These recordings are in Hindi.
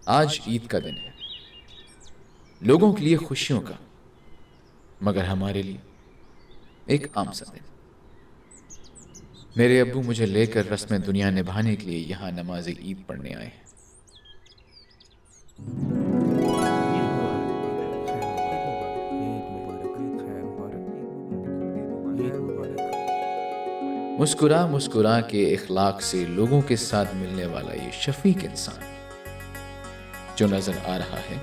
आज ईद का दिन है, लोगों के लिए खुशियों का, मगर हमारे लिए एक आम सा दिन। मेरे अब्बू मुझे लेकर रस्म दुनिया निभाने के लिए यहाँ नमाज ईद पढ़ने आए हैं। मुस्कुरा मुस्कुरा के इखलाक से लोगों के साथ मिलने वाला ये शफीक इंसान जो नजर आ रहा है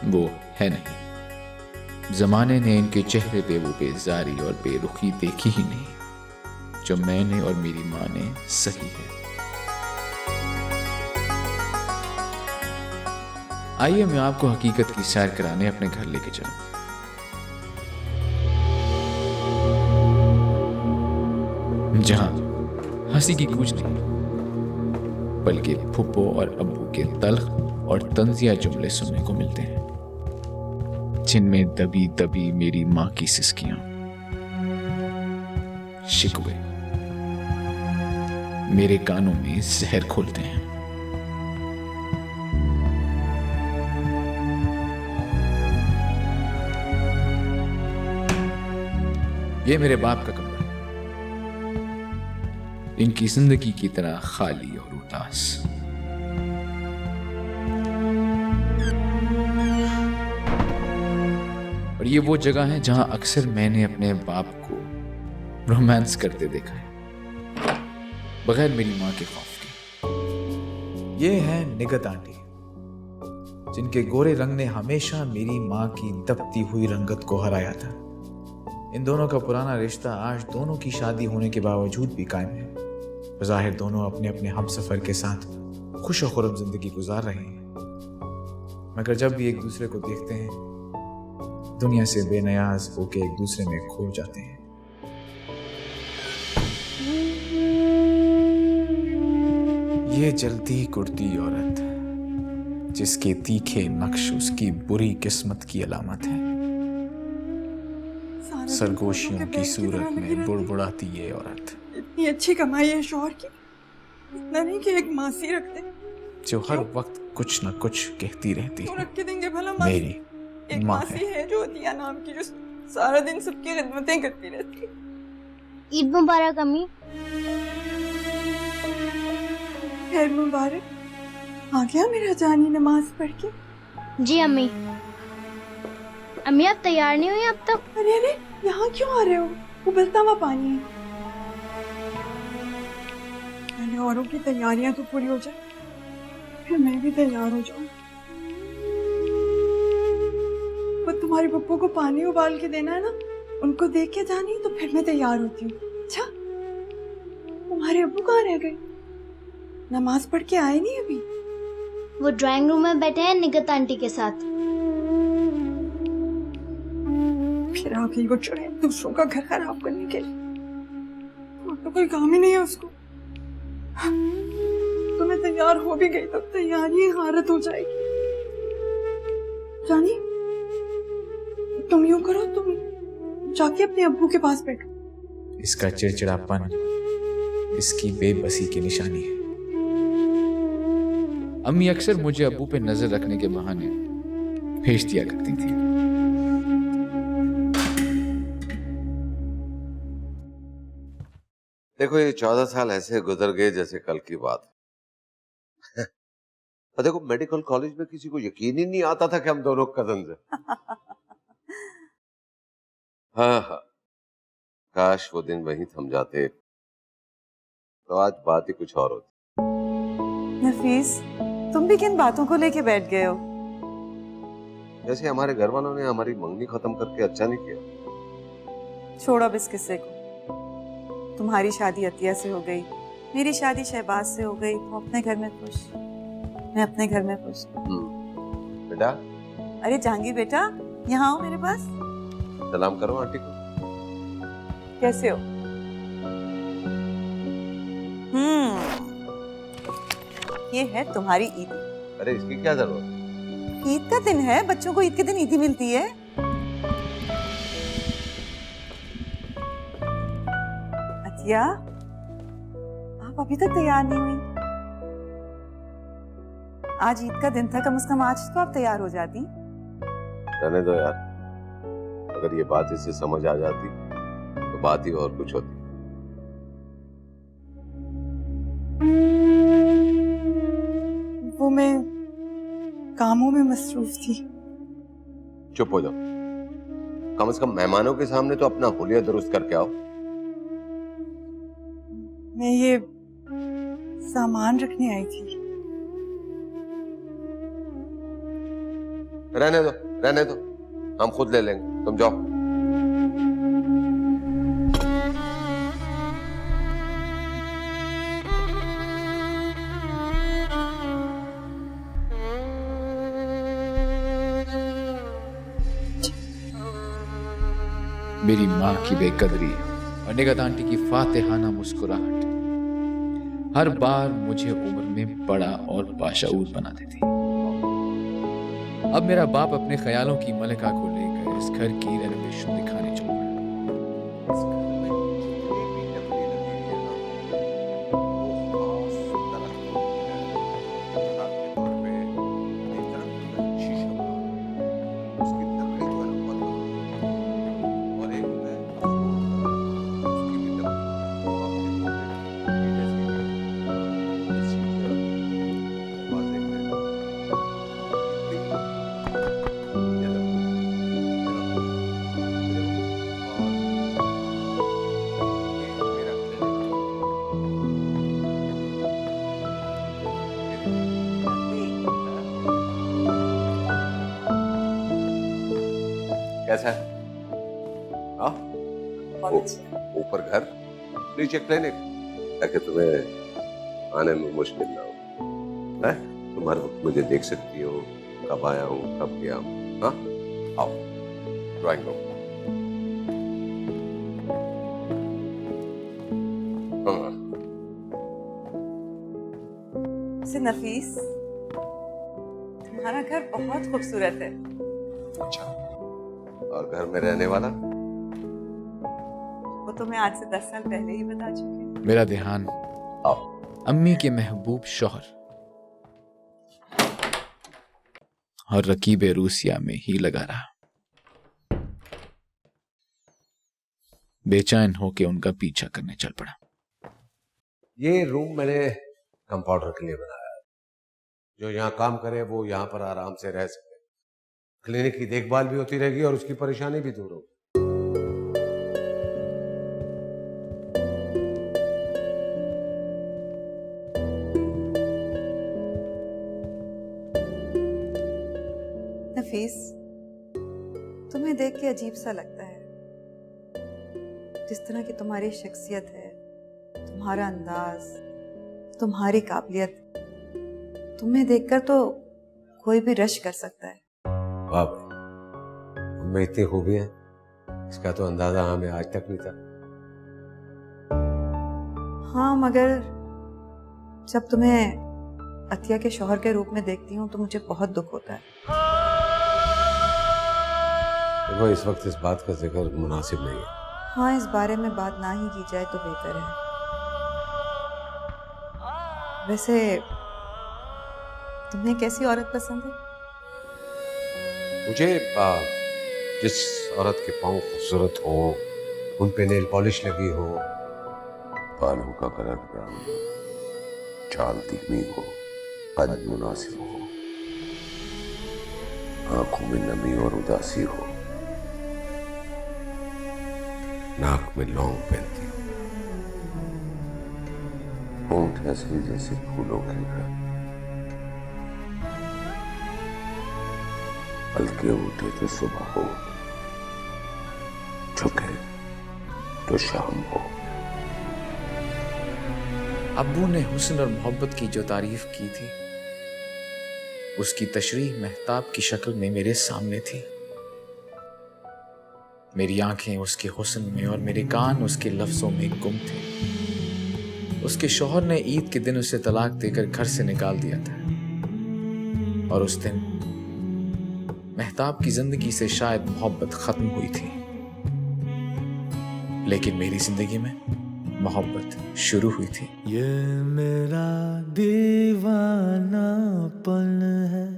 वो है नहीं। जमाने ने इनके चेहरे पे वो बेजारी और बेरुखी देखी ही नहीं जो मैंने और मेरी माँ ने सही है। आइए मैं आपको हकीकत की सैर कराने अपने घर लेके चलूं। जहां हंसी की गूंज नहीं बल्कि फुप्पो और अब्बू के तल्ख और तंजिया जुमले सुनने को मिलते हैं, जिनमें दबी दबी मेरी मां की सिसकियां, शिकवे मेरे कानों में जहर खोलते हैं। ये मेरे बाप का कमरा, इनकी जिंदगी की तरह खाली और उदास। और ये वो जगह है जहां अक्सर मैंने अपने बाप को रोमांस करते देखा है, बगैर मेरी मां के खौफ के। ये है निगत आंटी, जिनके गोरे रंग ने हमेशा मेरी मां की दबती हुई रंगत को हराया था। इन दोनों का पुराना रिश्ता आज दोनों की शादी होने के बावजूद भी कायम है। ज़ाहिर दोनों अपने अपने हमसफर के साथ खुश और खुर्रम जिंदगी गुजार रहे हैं, मगर जब भी एक दूसरे को देखते हैं दुनिया से बेनियाज होके एक दूसरे में खो जाते हैं। ये जलती कुर्ती औरत जिसके तीखे नक्श उसकी बुरी किस्मत की अलामत है। सरगोशियों की सूरत में बुड़बुड़ाती ये औरत। इतनी अच्छी कमाई है शौहर की, इतना नहीं कि एक मासी रखते जो हर वक्त कुछ न कुछ कहती रहती तो है, रख के देंगे भला मेरी एक माँ मासी है। है जो दिया नाम की, जो सारा दिन सबकी खिदमतें करती रहती है। ईद मुबारक अम्मी। खैर मुबारक। आ गया मेरा जानी नमाज पढ़ के? जी अम्मी। अम्मी आप तैयार नहीं हुई अब तक? अरे अरे यहाँ क्यों आ रहे हो? उबलता हुआ पानी है। पहले औरों की तैयारियां तो पूरी हो जाए, फिर मैं भी तैयार हो जाऊं। वो तुम्हारे पप्पू को पानी उबाल के देना है ना, उनको देख के जानी तो फिर मैं तैयार होती हूँ। अच्छा तुम्हारे अब्बू कहाँ रह गए? नमाज पढ़ के आए नहीं अभी? वो ड्राइंग रूम में बैठे हैं निगत आंटी के साथ। फिर आप ही को चढ़े दूसरों का घर खराब करने के लिए। और तो कोई काम ही नहीं है उसको। तो मैं तैयार हो भी गई तब तैयारी हारत हो जाएगी। जानी तुम यूं करो, तुम जाके अपने अब्बू के पास बैठो। इसका चिड़चिड़ापन इसकी बेबसी की निशानी है। अम्मी अक्सर मुझे अब्बू पे नजर रखने के बहाने भेज दिया करती थी। देखो ये 14 साल ऐसे गुजर गए जैसे कल की बात है। और देखो मेडिकल कॉलेज में किसी को यकीन ही नहीं आता था कि हम दोनों कजन हैं। हाँ हाँ, काश वो दिन वहीं थम जाते तो आज बात ही कुछ और होती। नफीस, तुम भी किन बातों को लेके बैठ गए हो? जैसे हमारे घर वालों ने हमारी मंगनी खत्म करके अच्छा नहीं किया। छोड़ो अब इस किस्से को। तुम्हारी शादी अतिया से हो गई, मेरी शादी शहबाज से हो गई। तुम अपने घर में खुश, मैं अपने घर में खुश। बेटा, अरे जहांगीर बेटा, यहाँ आओ मेरे पास। सलाम करो आंटी को। कैसे हो? ये है तुम्हारी ईदी। अरे इसकी क्या जरूरत? ईद का दिन है, बच्चों को ईद के दिन ईदी मिलती है। अतिया, आप अभी तक तैयार नहीं हुई? आज ईद का दिन था, कम से कम आज तो आप तैयार हो जाती। रहने दो यार, अगर ये बात इसे समझ आ जाती तो बात ही और कुछ होती। वो मैं कामों में मसरूफ थी। चुप हो जाओ, कम से कम मेहमानों के सामने तो अपना हुलिया दुरुस्त करके आओ। मैं ये सामान रखने आई थी। रहने दो, हम खुद ले लेंगे, तुम जाओ। मेरी माँ की बेकदरी और निगत आंटी की फातिहाना मुस्कुराहट हर बार मुझे उम्र में बड़ा और बाशऊर बना देती। अब मेरा बाप अपने ख्यालों की मलिका को लेकर इस घर की रेनोवेशन दिखाने चल पड़ा। कैसा है? हाँ? ऊपर घर, नीचे क्लिनिक, ताकि तुम्हें आने में मुश्किल ना हो। तुम हर वक्त मुझे देख सकती हो, कब आया हूँ, कब गया हूँ। हाँ? आओ, ड्राइंग रूम। नफीस, तुम्हारा घर बहुत खूबसूरत है। अच्छा, और घर में रहने वाला? वो तो मैं आज से 10 साल पहले ही बता चुकी हूँ। मेरा ध्यान अम्मी के महबूब शौहर और रकीब रूसिया में ही लगा रहा। बेचैन होके उनका पीछा करने चल पड़ा। ये रूम मैंने कंपाउंडर के लिए बनाया है। जो यहाँ काम करे वो यहाँ पर आराम से रह सके, क्लिनिक की देखभाल भी होती रहेगी और उसकी परेशानी भी दूर होगी। नफीस, तुम्हें देख के अजीब सा लगता है। जिस तरह की तुम्हारी शख्सियत है, तुम्हारा अंदाज, तुम्हारी काबिलियत, तुम्हें देखकर तो कोई भी रश कर सकता है। वाह भाई, उनमें इतनी खूबी है, इसका तो अंदाजा हमें आज तक नहीं था। हाँ, मगर जब तुम्हें अतिया के शौहर के रूप में देखती हूँ तो मुझे बहुत दुख होता है। देखो, इस वक्त इस बात का जिक्र मुनासिब नहीं है। हाँ, इस बारे में बात ना ही की जाए तो बेहतर है। वैसे तुम्हें कैसी औरत पसंद है? मुझे जिस औरत के पाँव खूबसूरत हो, उन पे नेल पॉलिश लगी हो, बालों का कलर ब्राउन हो, चाल धीमी हो, कद मुनासिब हो, आंखों में नमी और उदासी हो, नाक में लौंग पहनती हो, होंठ ऐसे जैसे फूलों के घर, हल्के उठे तो सुबह हो, झुके तो शाम हो। अब्बू ने हुस्न और मोहब्बत की जो तारीफ की थी, उसकी तशरीह महताब की शक्ल में मेरे सामने थी। मेरी आंखें उसके हुस्न में और मेरे कान उसके लफ्जों में गुम थे। उसके शौहर ने ईद के दिन उसे तलाक देकर घर से निकाल दिया था और उस दिन महताब की जिंदगी से शायद मोहब्बत खत्म हुई थी, लेकिन मेरी जिंदगी में मोहब्बत शुरू हुई थी। ये मेरा दीवानापन है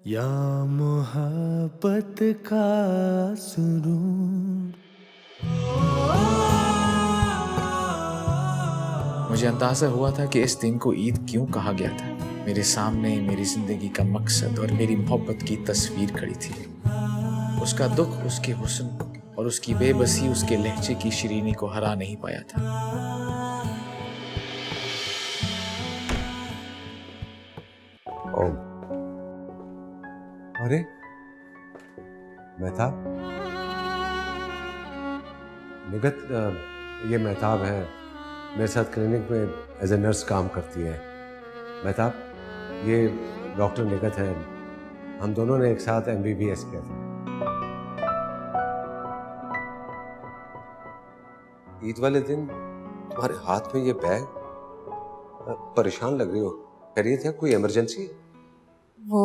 या मोहब्बत का सुरूर। मुझे अंदाजा हुआ था कि इस दिन को ईद क्यों कहा गया था। मेरे सामने मेरी जिंदगी का मकसद और मेरी मोहब्बत की तस्वीर खड़ी थी। उसका दुख उसके हुस्न और उसकी बेबसी उसके लहजे की शिरीनी को हरा नहीं पाया था। ओम, अरे मेहताब, निगत, ये मेहताब है, मेरे साथ क्लिनिक में एज ए नर्स काम करती है। मेहताब, ये डॉक्टर निगत है, हम दोनों ने एक साथ MBBS किया था। ईद वाले दिन तुम्हारे हाथ में ये बैग, परेशान लग रही हो, खैरियत है? कोई इमरजेंसी? वो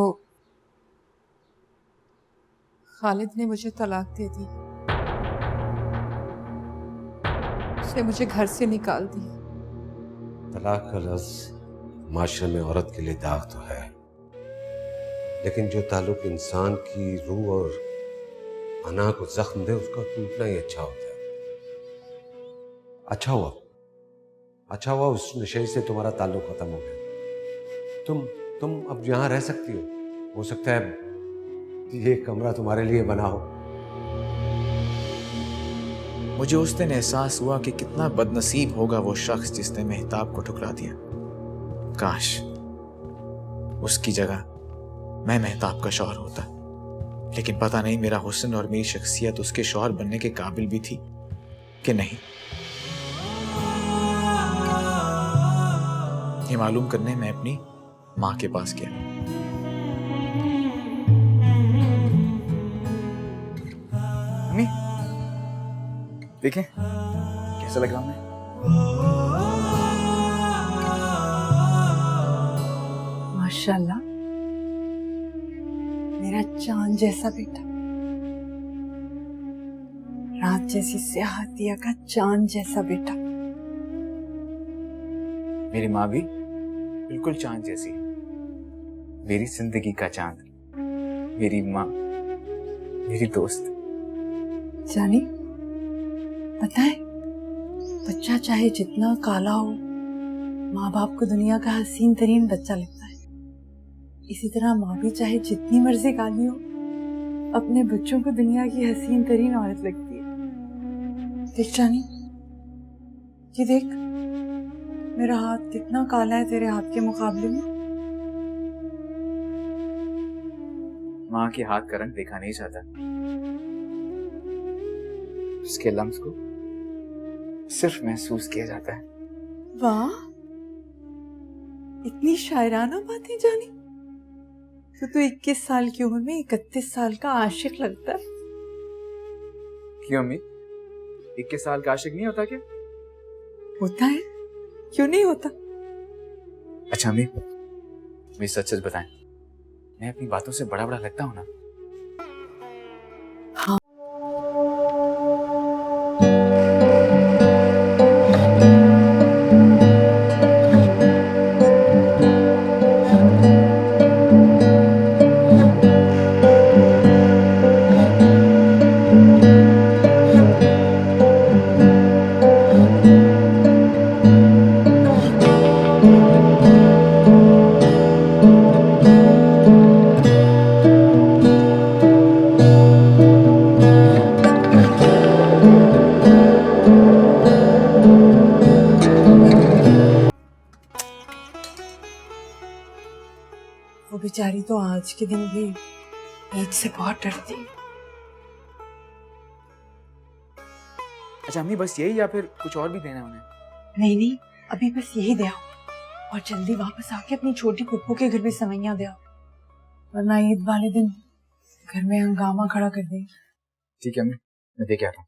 खालिद ने मुझे तलाक दे दी, उसने मुझे घर से निकाल दिया। तलाक का लफ्ज माशरे में औरत के लिए दाग तो है, लेकिन जो ताल्लुक इंसान की रूह और अना को जख्म दे उसका टूटना ही अच्छा होता है। अच्छा हुआ उस नशे से तुम्हारा ताल्लुक खत्म हो गया। तुम अब यहाँ रह सकती हो सकता है ये कमरा तुम्हारे लिए बना हो। मुझे उस दिन एहसास हुआ कि कितना बदनसीब होगा वो शख्स जिसने मेहताब को ठुकरा दिया। काश उसकी जगह मैं मेहताब का शौहर होता, लेकिन पता नहीं मेरा हुस्न और मेरी शख्सियत उसके शौहर बनने के काबिल भी थी कि नहीं। ये मालूम करने मैं अपनी माँ के पास गया। मम्मी, देखें कैसा लग रहा हूं मैं। माशाल्लाह, मेरा चांद जैसा बेटा, रात जैसी सियाहतिया का चांद जैसा बेटा। मेरी माँ भी बिल्कुल चांद जैसी है, मेरी जिंदगी का चांद, मेरी माँ, मेरी दोस्त। जानी, पता है, बच्चा चाहे जितना काला हो, माँ बाप को दुनिया का हसीन तरीन बच्चा लगता है। इसी तरह माँ भी चाहे जितनी मर्जी काली हो, अपने बच्चों को दुनिया की हसीन तरीन औरत लगती है। देख जानी, ये देख, मेरा हाथ कितना काला है तेरे हाथ के मुकाबले में। माँ के हाथ का रंग देखा नहीं जाता, उसके लम्स को सिर्फ महसूस किया जाता है। वाह, इतनी शायराना बातें जानी। तो 21 साल की उम्र में 31 साल का आशिक लगता है। क्यों अम्मी, 21 साल का आशिक नहीं होता क्या? होता है, क्यों नहीं होता। अच्छा अम्मी, मुझे सच सच बताएं, मैं अपनी बातों से बड़ा बड़ा लगता हूँ ना? हाँ। वो बेचारी तो आज के दिन भी ईद से बहुत डरती है। अच्छा अम्मी, बस यही या फिर कुछ और भी देना है उन्हें? नहीं नहीं, अभी बस यही दे आओ और जल्दी वापस आके अपनी छोटी पुप्पो के घर भी सवैयां दे आओ, वरना ईद वाले दिन घर में हंगामा खड़ा कर देंगे। ठीक है अम्मी, मैं दे के आता हूँ।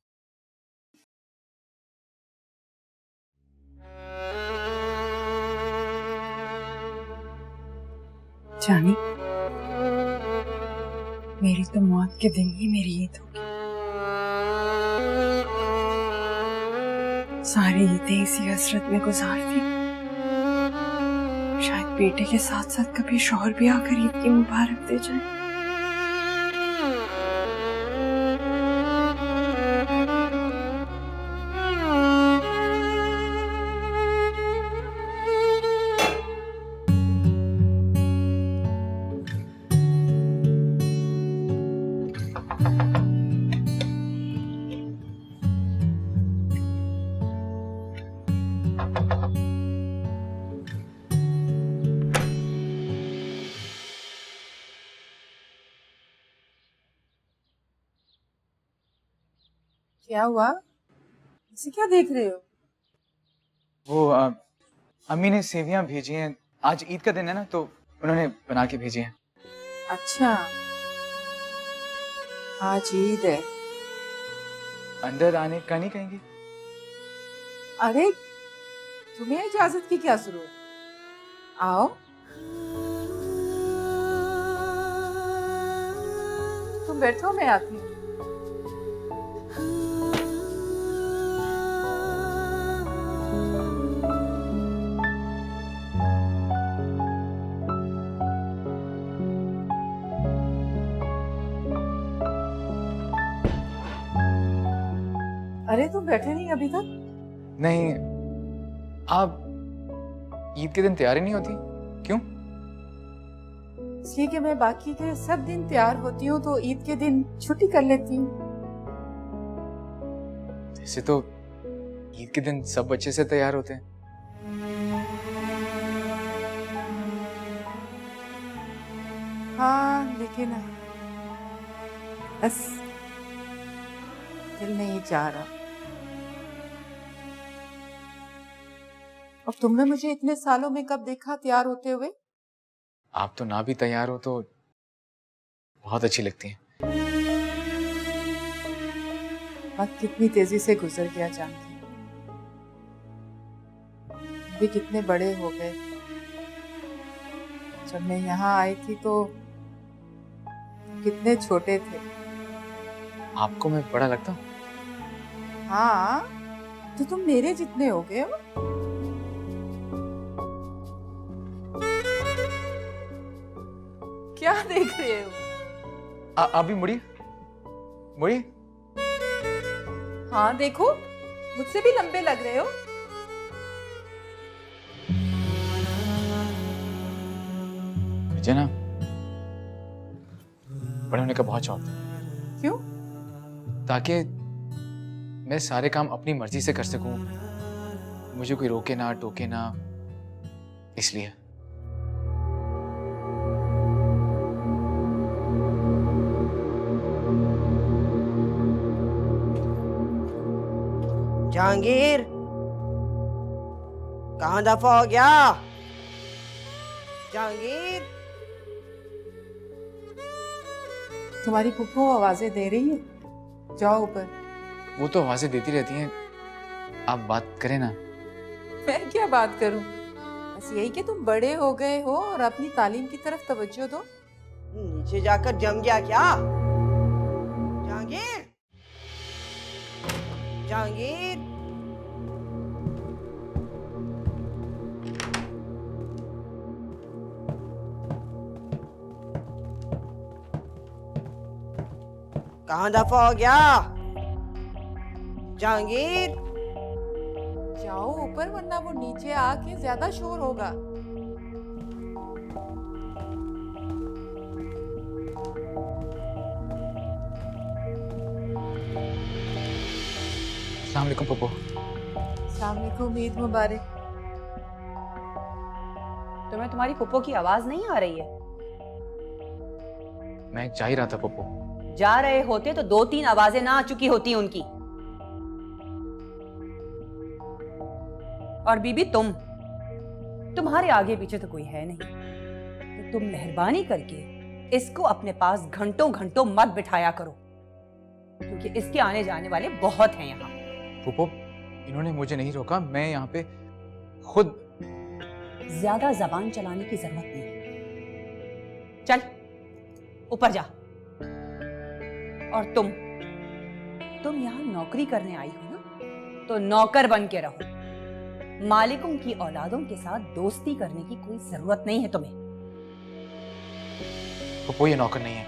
जानी, मेरी तो मौत के दिन ही मेरी ईद होगी। सारी ईदें इसी हसरत में गुजार दी। शायद बेटे के साथ साथ कभी शौहर भी आकर ईद की मुबारक दे जाए। क्या हुआ? इसे क्या देख रहे हो? वो अम्मी ने सेवियां भेजी हैं, आज ईद का दिन है ना, तो उन्होंने बना के भेजी हैं। अच्छा, आज ईद है। अंदर आने का नहीं कहेंगी? अरे तुम्हें इजाजत की क्या जरूरत? आओ। तुम बैठो, मैं आती हूँ। अरे तुम बैठे नहीं अभी तक? नहीं, आप ईद के दिन तैयारी नहीं होती क्यों? इसलिए कि मैं बाकी के सब दिन तैयार होती हूँ तो ईद के दिन छुट्टी कर लेती हूँ। जैसे तो ईद के दिन सब अच्छे से तैयार होते हैं। हाँ लेकिन बस दिल नहीं चाह रहा। और तुमने मुझे इतने सालों में कब देखा तैयार होते हुए? आप तो ना भी तैयार हो तो बहुत अच्छी लगती हैं। वक्त कितनी तेजी से गुजर गया जानती हो। भी कितने बड़े हो गए। जब मैं यहाँ आई थी तो कितने छोटे थे। आपको मैं बड़ा लगता हूँ? हाँ, तो तुम मेरे जितने हो गए हो। क्या देख रहे हो? अभी मुड़िए, मुड़िए। हाँ देखो, मुझसे भी लंबे लग रहे हो। मुझे ना बड़े होने का बहुत शौक था। क्यों? ताकि मैं सारे काम अपनी मर्जी से कर सकूं, मुझे कोई रोके ना टोके ना, इसलिए। जहांगीर, कहाँ दफा हो गया? जहांगीर, तुम्हारी पुप्पो आवाजें दे रही है, जाओ ऊपर। वो तो आवाजें देती रहती हैं, आप बात करें ना। मैं क्या बात करूं? बस यही कि तुम बड़े हो गए हो और अपनी तालीम की तरफ तवज्जो दो। नीचे जाकर जम गया क्या? जहांगीर, जहांगीर, कहाँ दफा हो गया? जहांगीर, जाओ ऊपर वरना वो नीचे आके ज्यादा शोर होगा। अस्सलाम वालेकुम पप्पू। अस्सलाम वालेकुम, ईद मुबारक। तुम्हें तुम्हारी पुप्पो की आवाज नहीं आ रही है? मैं जा ही रहा था पप्पू। जा रहे होते तो 2-3 आवाजें ना आ चुकी होती उनकी। और बीबी तुम्हारे आगे पीछे तो कोई है नहीं, तो तुम मेहरबानी करके इसको अपने पास घंटों घंटों मत बिठाया करो, क्योंकि इसके आने जाने वाले बहुत हैं यहाँ। पप्पू, इन्होंने मुझे नहीं रोका, मैं यहाँ पे खुद। ज्यादा जबान चलाने की जरूरत नहीं है। चल ऊपर जा। और तुम यहाँ नौकरी करने आई हो ना, तो नौकर बन के रहो। मालिकों की औलादों के साथ दोस्ती करने की कोई जरूरत नहीं है तुम्हें। पप्पू ये नौकर नहीं है।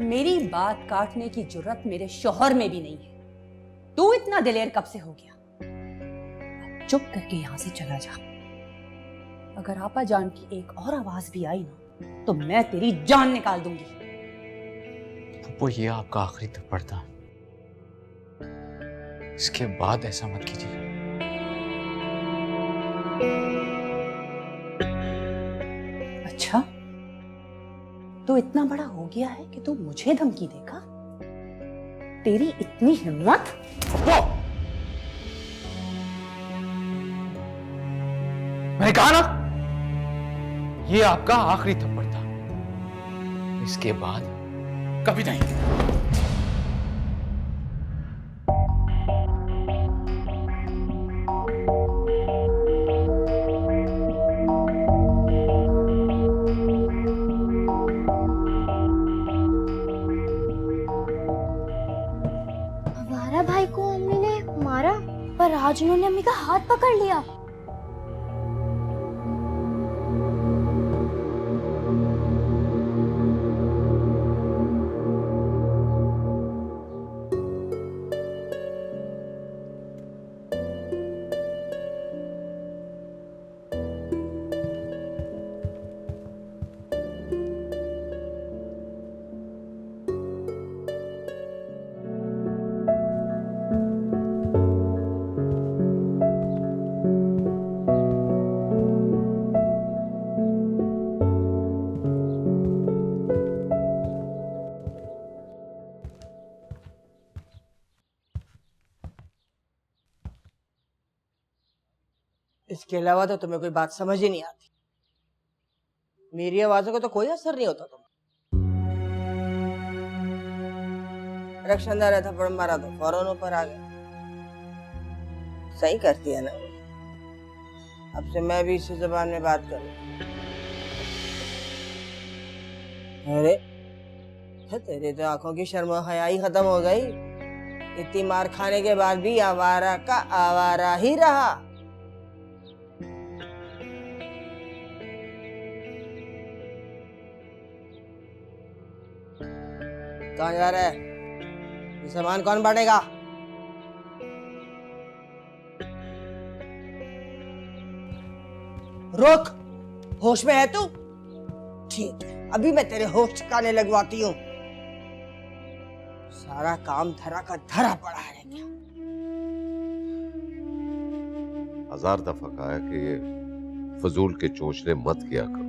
मेरी बात काटने की जुर्रत मेरे शौहर में भी नहीं है। तू इतना दिलेर कब से हो गया? अब चुप करके यहां से चला जा। अगर आपा जान की एक और आवाज भी आई ना तो मैं तेरी जान निकाल दूंगी। पप्पू ये आपका आखिरी थप्पड़ था, इसके बाद ऐसा मत कीजिए। अच्छा, तो इतना बड़ा हो गया है कि तू मुझे धमकी देगा? तेरी इतनी हिम्मत? मैंने कहा ना, ये आपका आखिरी थप्पड़ था, इसके बाद कभी नहीं। हमारा भाई को अम्मी ने मारा, पर आज उन्होंने अम्मी का हाथ पकड़ लिया। इसके अलावा तो तुम्हें कोई बात समझ ही नहीं आती। मेरी आवाजों का तो कोई असर नहीं होता तुम्हें। रक्षांदा ने थप्पड़ मारा तो फौरन ऊपर आ गया। सही करती है ना। अब से मैं भी इसी जुबान में बात करूं। अरे तेरी तो आंखों की शर्म हया ही खत्म हो गई। इतनी मार खाने के बाद भी आवारा का आवारा ही रहा। कहाँ जा रहा है? ये सामान कौन बांटेगा? रुक, होश में है तू? ठीक है, अभी मैं तेरे होश ठिकाने लगवाती हूँ। सारा काम धरा का धरा पड़ा है क्या? 1000 दफा कहा है कि ये फजूल के चोचले मत किया करो,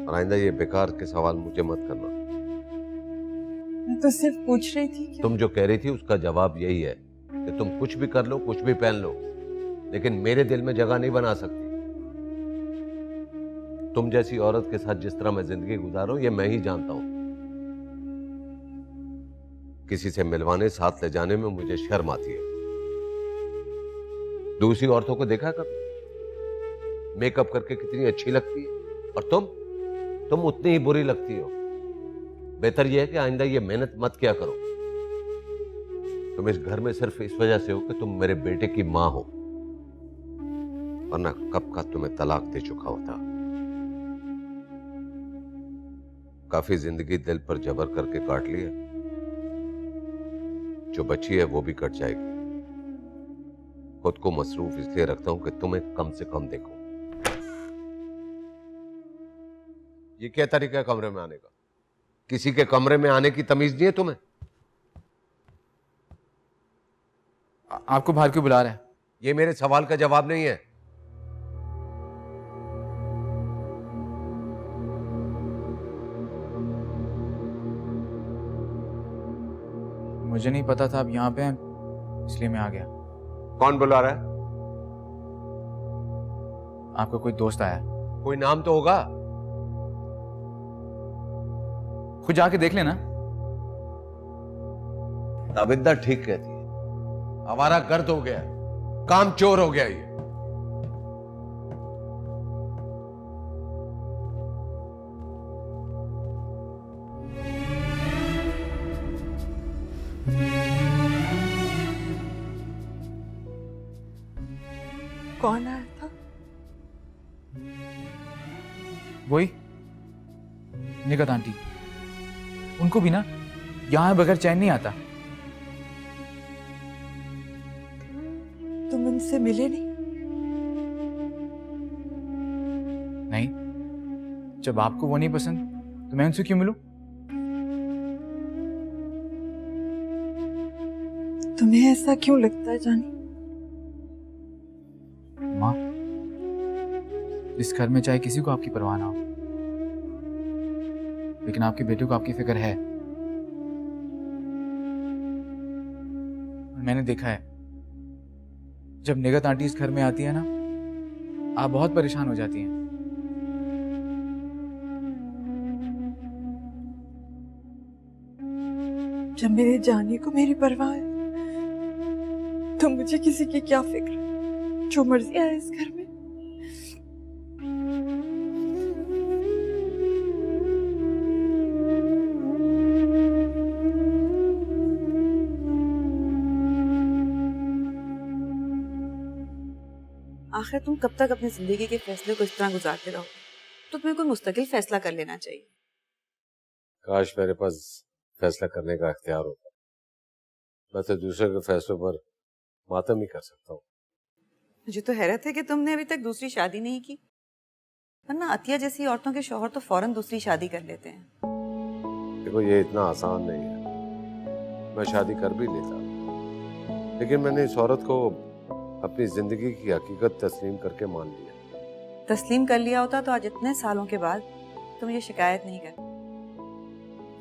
और आइंदा ये बेकार के सवाल मुझे मत करना। मैं तो सिर्फ पूछ रही थी कि तुम जो कह रही थी उसका जवाब यही है कि तुम कुछ भी कर लो, कुछ भी पहन लो, लेकिन मेरे दिल में जगह नहीं बना सकती। तुम जैसी औरत के साथ जिस तरह मैं जिंदगी गुजारूं ये मैं ही जानता हूं। किसी से मिलवाने, साथ ले जाने में मुझे शर्म आती है। दूसरी औरतों को देखा कभी? मेकअप करके कितनी अच्छी लगती है, और तुम उतनी ही बुरी लगती हो। बेहतर यह है कि आइंदा ये मेहनत मत किया करो। तुम इस घर में सिर्फ इस वजह से हो कि तुम मेरे बेटे की मां हो, वरना कब का तुम्हें तलाक दे चुका होता। काफी जिंदगी दिल पर जबर करके काट ली है, जो बची है वो भी कट जाएगी। खुद को मसरूफ इसलिए रखता हूं कि तुम्हें कम से कम देखो। ये क्या तरीका है कमरे में आने का? किसी के कमरे में आने की तमीज नहीं है तुम्हें? आपको बाहर क्यों बुला रहे हैं? ये मेरे सवाल का जवाब नहीं है। मुझे नहीं पता था आप यहाँ पे हैं, इसलिए मैं आ गया। कौन बुला रहा है? आपका कोई दोस्त आया है? कोई नाम तो होगा। खुद जाके देख लेना। ताबिंदा ठीक कहती है, हमारा गर्द हो गया, काम चोर हो गया ये। कौन आया था? वही निगत आंटी। उनको भी ना यहाँ बगैर चैन नहीं आता। तुम उनसे मिले नहीं? नहीं, जब आपको वो नहीं पसंद तो मैं उनसे क्यों मिलूं? तुम्हें ऐसा क्यों लगता है जानी? माँ, इस घर में चाहे किसी को आपकी परवाह ना हो, लेकिन आपके बेटे को आपकी फिक्र है। मैंने देखा है, जब निगत आंटी इस घर में आती है ना, आप बहुत परेशान हो जाती हैं। जब मेरे जाने को मेरी परवाह है तो मुझे किसी की क्या फिक्र? जो मर्जी आए इस घर में। आखिर तुम कब तक अपनी जिंदगी के फैसले को इस तरह गुजारते रहो? तो तुम्हें कोई मुस्तकिल फैसला कर लेना चाहिए। काश मेरे पास फैसला करने का इख्तियार होता। मैं तो दूसरे के फैसलों पर मातम ही कर सकता हूँ। मुझे तो हैरत है कि तुमने अभी तक दूसरी शादी नहीं की, वरना अतिया जैसी औरतों के शौहर तो फौरन दूसरी शादी कर लेते हैं। देखो, ये इतना आसान नहीं है। मैं शादी कर भी लेता, लेकिन मैंने इस औरत को अपनी जिंदगी की हकीकत तस्लीम करके मान लिया। तस्लीम कर लिया होता तो आज इतने सालों के बाद तुम ये शिकायत नहीं करते।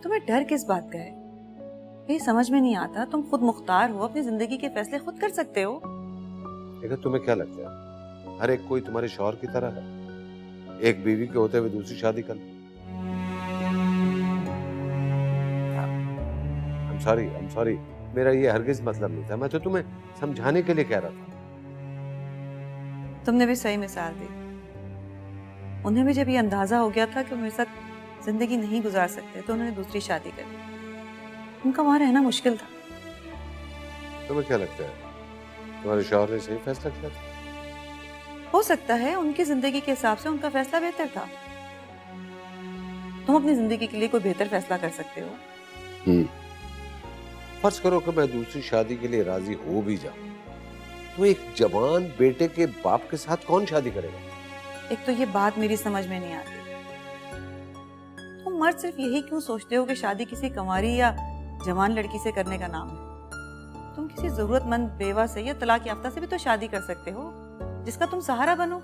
तुम्हें डर किस बात का है? ये समझ में नहीं आता। तुम खुद मुख्तार हो, अपनी जिंदगी के फैसले खुद कर सकते हो। देखो, तुम्हें क्या लगता है हर एक कोई तुम्हारे शौहर की तरह है? एक बीवी के होते हुए दूसरी शादी कर लो। I'm sorry, मेरा ये हरगिज मतलब नहीं था। मैं तो तुम्हें समझाने के लिए कह रहा था। तुमने भी सही मिसाल दी। उन्हें भी जब ये अंदाजा हो गया था कि मेरे साथ जिंदगी नहीं गुजार सकते, तो उन्होंने दूसरी शादी कर ली। उनका वहां रहना मुश्किल था। तुम्हें क्या लगता है तुम्हारे शौहर ने सही फैसला किया था? हो सकता है उनकी जिंदगी के हिसाब से उनका फैसला बेहतर था। तुम अपनी जिंदगी के लिए कोई बेहतर फैसला कर सकते हो। फर्ज करो कि मैं दूसरी शादी के लिए राजी हो भी जाऊं, तो एक जवान बेटे के बाप के साथ कौन शादी करेगा? एक तो ये बात मेरी समझ में नहीं आती। तुम मर्द सिर्फ यही क्यों सोचते हो कि शादी किसी कंवारी या जवान लड़की से करने का नाम है? तुम किसी जरूरतमंद बेवा से या तलाक याफ्ता से भी तो शादी कर सकते हो, जिसका तुम सहारा बनो।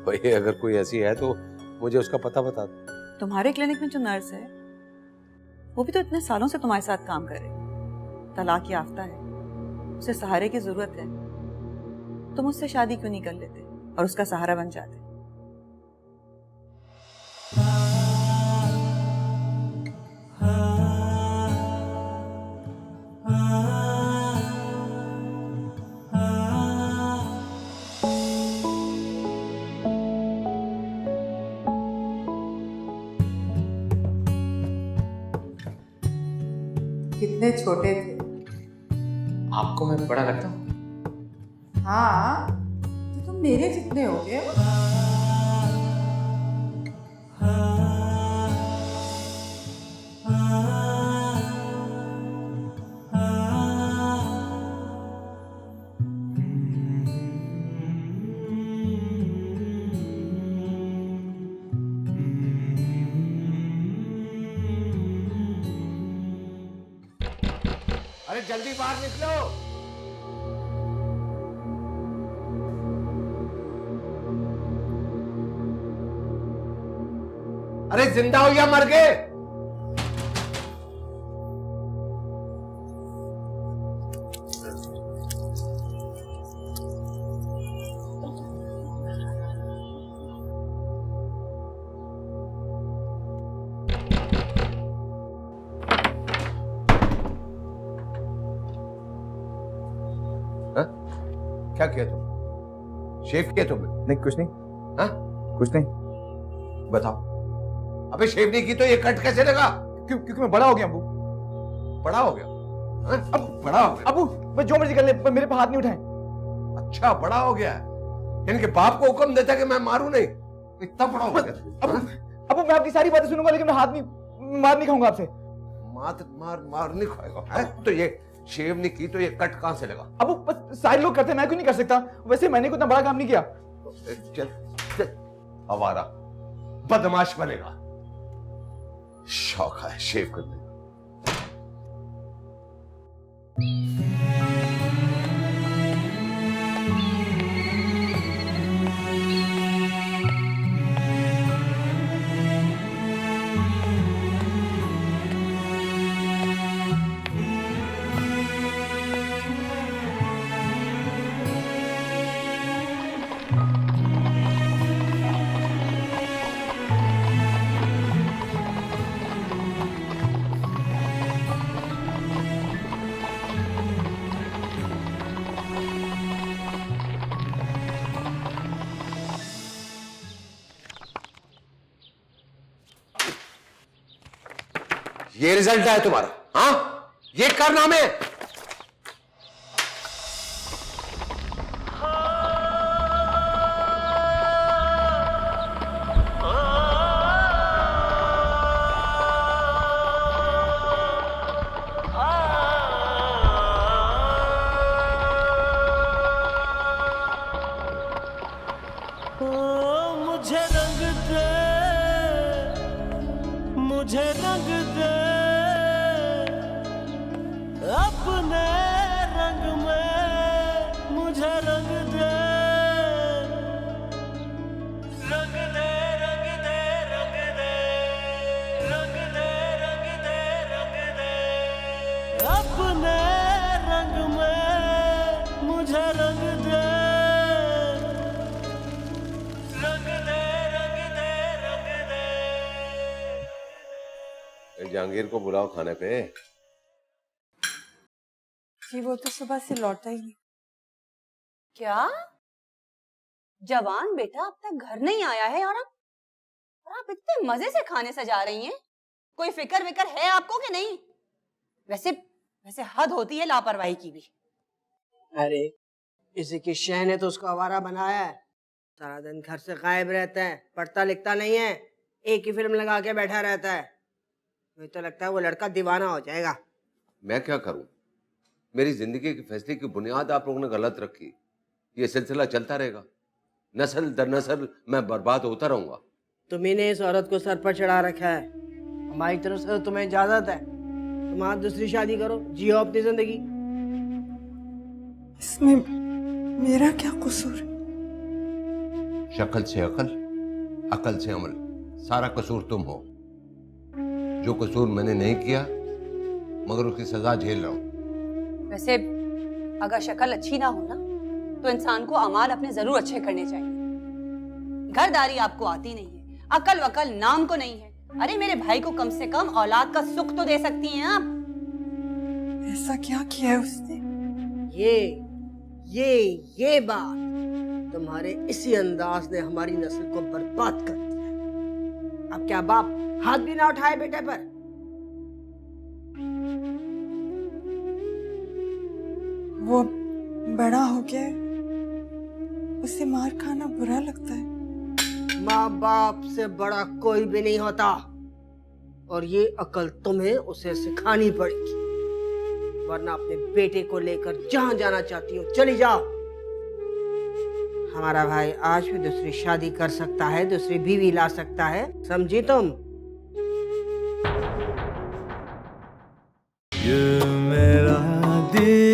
भाई, अगर कोई ऐसी है तो मुझे उसका पता बता दो। तुम्हारे क्लिनिक में जो नर्स है, वो भी तो इतने सालों से तुम्हारे साथ काम कर रही है। तलाक याफ्ता है, उसे सहारे की जरूरत है। तुम उससे शादी क्यों नहीं कर लेते और उसका सहारा बन जाते? कितने छोटे थे। आपको मैं बड़ा लगता हूँ? हाँ, तो तुम मेरे जितने हो गए हो। अरे जल्दी बाहर निकलो। अरे जिंदा हो या मर गए? क्या किया तुम? शेव किया तुमने? नहीं, कुछ नहीं। हाँ? कुछ नहीं। बताओ। अबे शेव नहीं की तो ये कट कैसे लगा? क्योंकि मैं बड़ा हो गया अबू। बड़ा हो गया? हाँ? अब बड़ा हो गया? अबू, मैं जो मर्जी कर ले, पर मेरे पे हाथ नहीं उठाए। अच्छा, बड़ा हो गया। इनके बाप को हुक्म देता कि मैं मारूं नहीं, इतना बड़ा हो गया। अब मैं आपकी सारी बातें सुनूंगा, लेकिन मैं मार नहीं खाऊंगा आपसे। मार नहीं खाएगा है? तो ये शेव नहीं की तो ये कट कहां से लगा? अब वो सारे लोग करते हैं, मैं क्यों नहीं कर सकता? वैसे मैंने कोई इतना बड़ा काम नहीं किया। चल आवारा बदमाश बनेगा, शौक है शेव करने का। ये रिजल्ट है तुम्हारा? हाँ, ये कारनामे है। मुझे रंग दे, मुझे रंग दे अपने रंग में, मुझे रंग दे, रंग दे, रंग दे, रंग दे, रंग दे, रंग दे, रंग दे अपने रंग में, मुझे रंग दे, रंग दे, रंग दे, रंग दे। जहांगीर को बुलाओ खाने पे। जी वो तो सुबह से लौटा ही नहीं। क्या जवान बेटा अब तक घर नहीं आया है और आप इतने मजे से खाने सजा रही हैं? कोई फिक्र विक्र है आपको कि नहीं? वैसे हद होती है लापरवाही की भी। अरे इसी की शह ने तो उसको आवारा बनाया है, सारा दिन घर से गायब रहता है, पढ़ता लिखता नहीं है, एक ही फिल्म लगा के बैठा रहता है। मुझे तो लगता है वो लड़का दीवाना हो जाएगा। मैं क्या करूं? मेरी जिंदगी के फैसले की बुनियाद आप लोगों ने गलत रखी। ये सिलसिला चलता रहेगा, नस्ल दर नस्ल मैं बर्बाद होता रहूंगा। तुम्ही ने इस औरत को सर पर चढ़ा रखा है, हमारी तरफ से तो तुम्हें इजाजत है, तुम आज दूसरी शादी करो, जियो अपनी जिंदगी। इसमें मेरा क्या कसूर है? शक्ल से अकल, अकल से अमल, सारा कसूर तुम हो। जो कसूर मैंने नहीं किया मगर उसकी सजा झेल रहा हूं। वैसे अगर शक्ल अच्छी ना हो ना तो इंसान को अमाल अपने जरूर अच्छे करने चाहिए। घरदारी आपको आती नहीं है, अकल वकल नाम को नहीं है। अरे मेरे भाई को कम से कम औलाद का सुख तो दे सकती हैं आप। ऐसा क्या किया है उसने? ये बात तुम्हारे इसी अंदाज ने हमारी नस्ल को बर्बाद कर दिया है। अब क्या बाप हाथ भी ना उठाए बेटे पर? वो बड़ा हो गया, उसे मार खाना बुरा लगता है। माँ बाप से बड़ा कोई भी नहीं होता, और ये अकल तुम्हें उसे सिखानी पड़ेगी, वरना अपने बेटे को लेकर जहां जाना चाहती हो चली जाओ। हमारा भाई आज भी दूसरी शादी कर सकता है, दूसरी बीवी ला सकता है, समझी तुम? ये मेरा दिल